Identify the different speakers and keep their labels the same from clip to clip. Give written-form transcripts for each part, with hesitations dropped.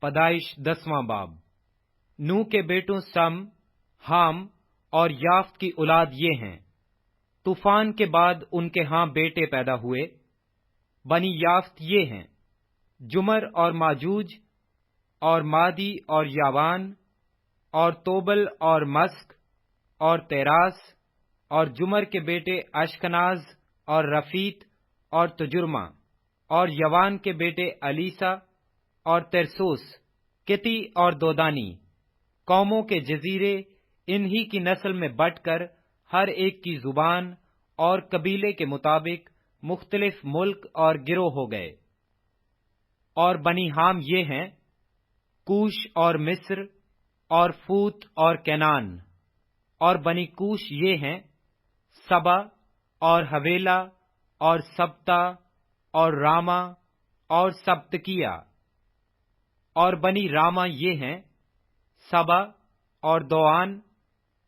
Speaker 1: पैदाइश 10वां बाब। नूह के बेटों सम, हाम और याफ्त की औलाद ये हैं। तूफान के बाद उनके यहाँ बेटे पैदा हुए। बनी याफ्त ये हैं, जुमर और माजूज और मादी और यावान और तोबल और मस्क और तेरास, और जुमर के बेटे अशकनाज और रफीत और तजुर्मा, और यवान के बेटे अलीसा और तेरसोस, किती और दोदानी। कौमों के जजीरे इन्हीं की नस्ल में बंटकर हर एक की जुबान और कबीले के मुताबिक मुख्तलिफ मुल्क और गिरोह हो गए। और बनी हाम ये हैं, कूश और मिस्र और फूत और केनान। और बनी कूश ये हैं, सबा और हवेला और सब्ता और रामा और सब्तकिया। और बनी रामा ये हैं, सबा और दोआन।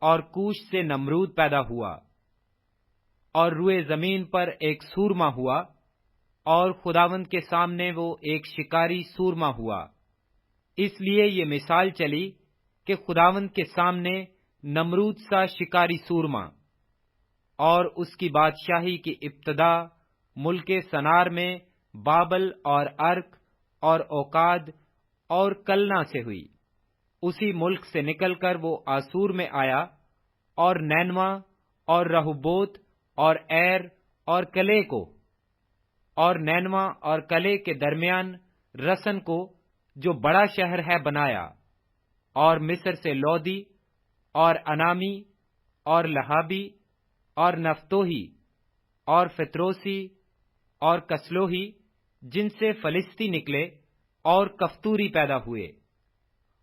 Speaker 1: और कूश से नमरूद पैदा हुआ। और रुए जमीन पर एक सूरमा हुआ, और खुदावंद के सामने वो एक शिकारी सूरमा हुआ। इसलिए ये मिसाल चली कि खुदावंद के सामने नमरूद सा शिकारी सूरमा। और उसकी बादशाही की इब्तदा मुल्के सनार में बाबल और अर्क और ओकाद और कलना से हुई। उसी मुल्क से निकलकर वो आसूर में आया, और नैनवा और रहोबोत और एर और कले को, और नैनवा और कले के दरमियान रसन को, जो बड़ा शहर है, बनाया। और मिस्र से लोदी और अनामी और लहाबी और नफ्तोही और फित्रोसी और कसलोही, जिनसे फलिस्ती निकले, और कफ्तूरी पैदा हुए।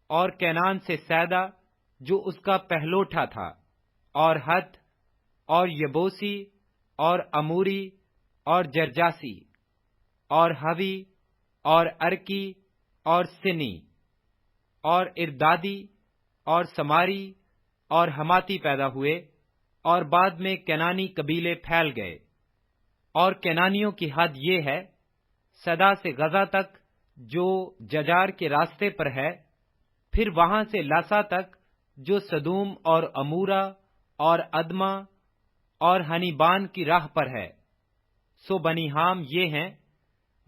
Speaker 1: और कैनान से सैदा, जो उसका पहलोठा था, और हत और यबोसी और अमूरी और जरजासी और हवी और अर्की और सिनी और इरदादी और समारी और हमाती पैदा हुए। और बाद में कैनानी कबीले फैल गए। और कैनानियों की हद ये है, सदा से गजा तक, जो जजार के रास्ते पर है, फिर वहां से लासा तक, जो सदूम और अमूरा और अदमा और हनीबान की राह पर है। सो बनी हाम ये हैं,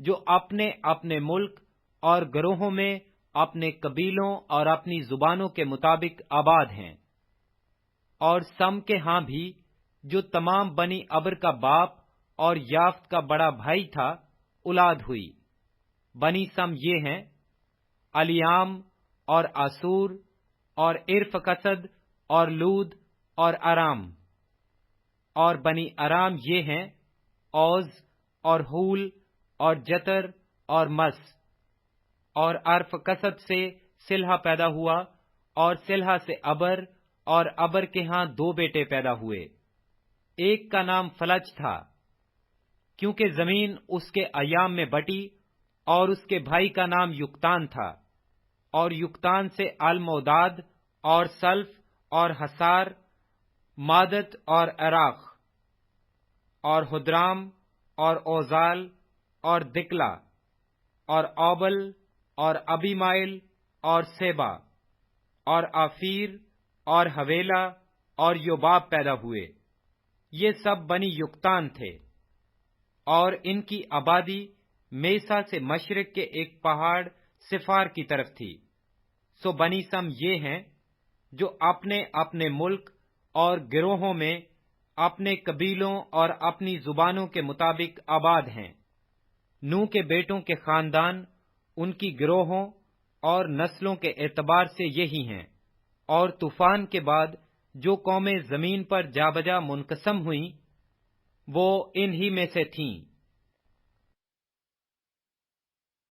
Speaker 1: जो अपने अपने मुल्क और गरोहों में अपने कबीलों और अपनी जुबानों के मुताबिक आबाद हैं। और सम के हां भी, जो तमाम बनी अब्र का बाप और याफ्त का बड़ा भाई था, औलाद हुई। बनी सम ये हैं, अलियाम और आसूर और इर्फकसद और लूद और अराम। और बनी अराम ये हैं, औज और हूल और जतर और मस। और अर्फकसद से सिल्हा पैदा हुआ, और सिल्हा से अबर, और अबर के यहाँ 2 बेटे पैदा हुए। एक का नाम फलज था, क्योंकि जमीन उसके अयाम में बटी, और उसके भाई का नाम युक्तान था। और युक्तान से अलमोदाद और सल्फ और हसार, मादत और अराख और हुद्राम और ओजाल और दिकला और औबल और अबीमाइल और सेबा और आफीर और हवेला और योबाब पैदा हुए। ये सब बनी युक्तान थे। और इनकी आबादी मेसा से मशरिक के एक पहाड़ सिफार की तरफ थी। सो बनी सम ये हैं, जो अपने अपने मुल्क और गिरोहों में अपने कबीलों और अपनी जुबानों के मुताबिक आबाद हैं। नूह के बेटों के खानदान उनकी गिरोहों और नस्लों के एतबार से यही हैं। और तूफान के बाद जो कौमें जमीन पर जाबजा मुनकसम हुईं, वो इन्हीं में से थीं।